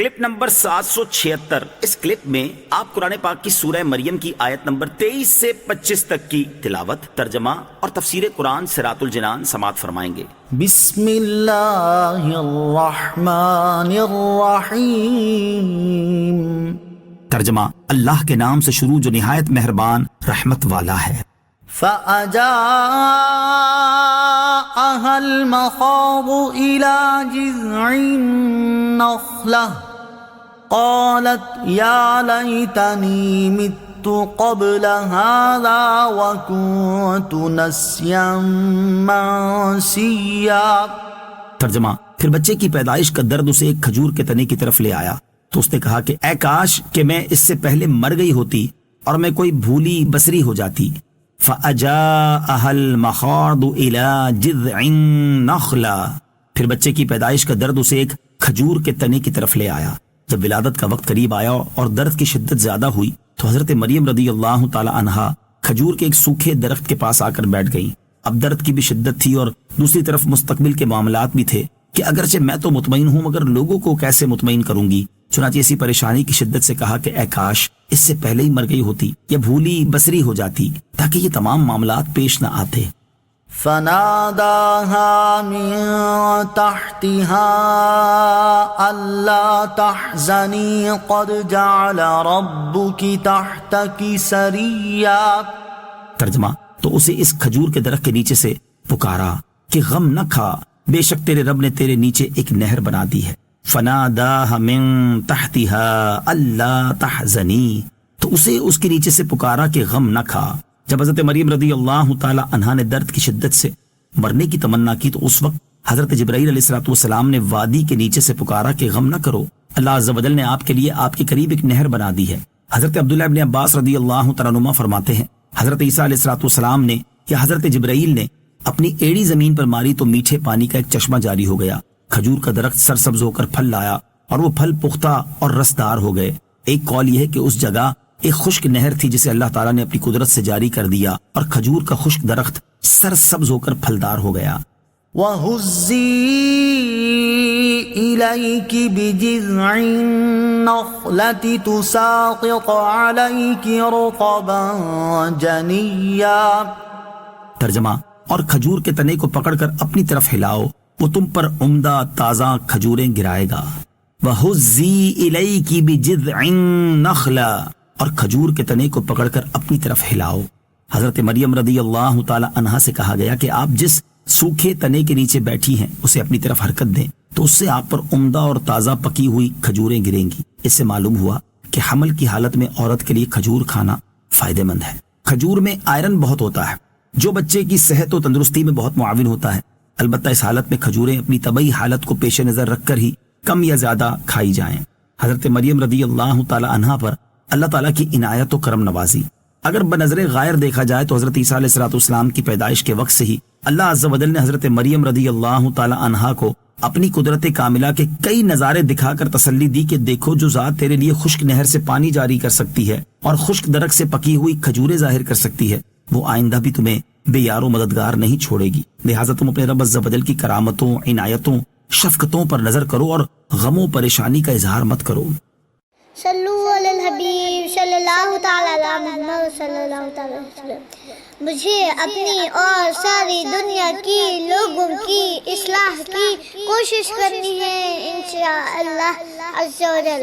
Clip number 776۔ اس clip میں آپ قرآن پاک کی سورہ مریم کی آیت نمبر 23 سے 25 تک کی تلاوت، ترجمہ اور تفسیر قرآن صراط الجنان سماعت فرمائیں گے۔ بسم اللہ الرحمن الرحیم۔ ترجمہ، اللہ کے نام سے شروع جو نہایت مہربان رحمت والا ہے۔ فَأَجَاءَهَا الْمَخَاضُ إِلَى جِذْعِ النَّخْلَةِ قَالَتْ يَا لَيْتَنِي مِتُّ قَبْلَ هَذَا وَكُنتُ نَسْيًا مَنسِيًّا۔ ترجمہ، پھر بچے کی پیدائش کا درد اسے ایک کھجور کے تنے کی طرف لے آیا تو اس نے کہا کہ اے کاش کہ میں اس سے پہلے مر گئی ہوتی اور میں کوئی بھولی بسری ہو جاتی۔ فَأَجَاءَهَا الْمَخَاضُ إِلَى جِذْعِ النَّخْلَةِ، پھر بچے کی پیدائش کا درد اسے ایک کھجور کے تنے کی طرف لے آیا۔ جب ولادت کا وقت قریب آیا اور درد کی شدت زیادہ ہوئی تو حضرت مریم رضی اللہ تعالی عنہا کھجور کے ایک سوکھے درخت کے پاس آ کر بیٹھ گئیں۔ اب درد کی بھی شدت تھی اور دوسری طرف مستقبل کے معاملات بھی تھے کہ اگرچہ میں تو مطمئن ہوں مگر لوگوں کو کیسے مطمئن کروں گی۔ چنانچہ اسی پریشانی کی شدت سے کہا کہ اے کاش اس سے پہلے ہی مر گئی ہوتی یا بھولی بسری ہو جاتی تاکہ یہ تمام معاملات پیش نہ آتے۔ فَنَادَاهَا مِن تَحْتِهَا أَلَّا تَحْزَنِي قَدْ جَعَلَ رَبُّكِ تَحْتَكِ سَرِيًّا۔ ترجمہ، تو اسے اس کھجور کے درخت کے نیچے سے پکارا کہ غم نہ کھا، بے شک تیرے رب نے تیرے نیچے ایک نہر بنا دی ہے۔ فَنَادَاهَا مِن تَحْتِهَا أَلَّا تَحْزَنِي، تو اسے اس کے نیچے سے پکارا کہ غم نہ کھا۔ جب حضرت مریم رضی اللہ تعالی عنہا نے درد کی شدت سے مرنے کی تمنا کی تو اس وقت حضرت جبرائیل علیہ السلام نے وادی کے نیچے سے پکارا کہ غم نہ کرو، اللہ عز و جل نے آپ کے لیے آپ کے قریب ایک نہر بنا دی ہے۔ حضرت عبداللہ ابن عباس رضی اللہ تعالی عنہما فرماتے ہیں حضرت عیسیٰ علیہ السلام نے یا حضرت جبرائیل نے اپنی ایڑی زمین پر ماری تو میٹھے پانی کا ایک چشمہ جاری ہو گیا، کھجور کا درخت سرسبز ہو کر پھل لایا اور وہ پھل پختہ اور رسدار ہو گئے۔ ایک قول یہ ہے کہ اس جگہ ایک خشک نہر تھی جسے اللہ تعالیٰ نے اپنی قدرت سے جاری کر دیا اور کھجور کا خشک درخت سرسبز ہو کر پھلدار ہو گیا۔ وَهُزِّي إِلَيْكِ بِجِذْعِ النَّخْلَةِ تُسَاقِطْ عَلَيْكِ رُطَبًا جَنِيًّا۔ ترجمہ، اور کھجور کے تنے کو پکڑ کر اپنی طرف ہلاؤ، وہ تم پر عمدہ تازہ کھجوریں گرائے گا۔ وَهُزِّي إِلَيْكِ بِجِذْعِ النَّخْلَةِ، اور کھجور کے تنے کو پکڑ کر اپنی طرف ہلاؤ۔ حضرت مریم رضی اللہ تعالی عنہا سے کہا گیا کہ آپ جس سوکھے تنے کے نیچے بیٹھی ہیں اسے اپنی طرف حرکت دیں تو اس سے آپ پر عمدہ اور تازہ پکی ہوئی کھجوریں گریں گی۔ اس سے معلوم ہوا کہ حمل کی حالت میں عورت کے لیے کھجور کھانا فائدہ مند ہے۔ کھجور میں آئرن بہت ہوتا ہے جو بچے کی صحت و تندرستی میں بہت معاون ہوتا ہے، البتہ اس حالت میں کھجوریں اپنی طبعی حالت کو پیش نظر رکھ کر ہی کم یا زیادہ کھائی جائیں۔ حضرت مریم رضی اللہ تعالی عنہا پر اللہ تعالیٰ کی عنایت و کرم نوازی۔ اگر بنظر غائر دیکھا جائے تو حضرت عیسیٰ علیہ السلام کی پیدائش کے وقت سے ہی اللہ عز و جل نے حضرت مریم رضی اللہ تعالی عنہا کو اپنی قدرت کاملہ کے کئی نظارے دکھا کر تسلی دی کہ دیکھو جو ذات تیرے لیے خشک نہر سے پانی جاری کر سکتی ہے اور خشک درخت سے پکی ہوئی کھجوریں ظاہر کر سکتی ہے وہ آئندہ بھی تمہیں بے یار و مددگار نہیں چھوڑے گی، لہٰذا تم اپنے رب عز و جل کی کرامتوں، عنایتوں، شفقتوں پر نظر کرو اور غم و پریشانی کا اظہار مت کرو۔ صلو علی الحبیب صلی اللہ تعالی علی محمد صلی اللہ تعالی وسلم۔ مجھے اپنی اور ساری دنیا کی لوگوں کی اصلاح کی کوشش کرنی ہے انشاءاللہ عز و جل۔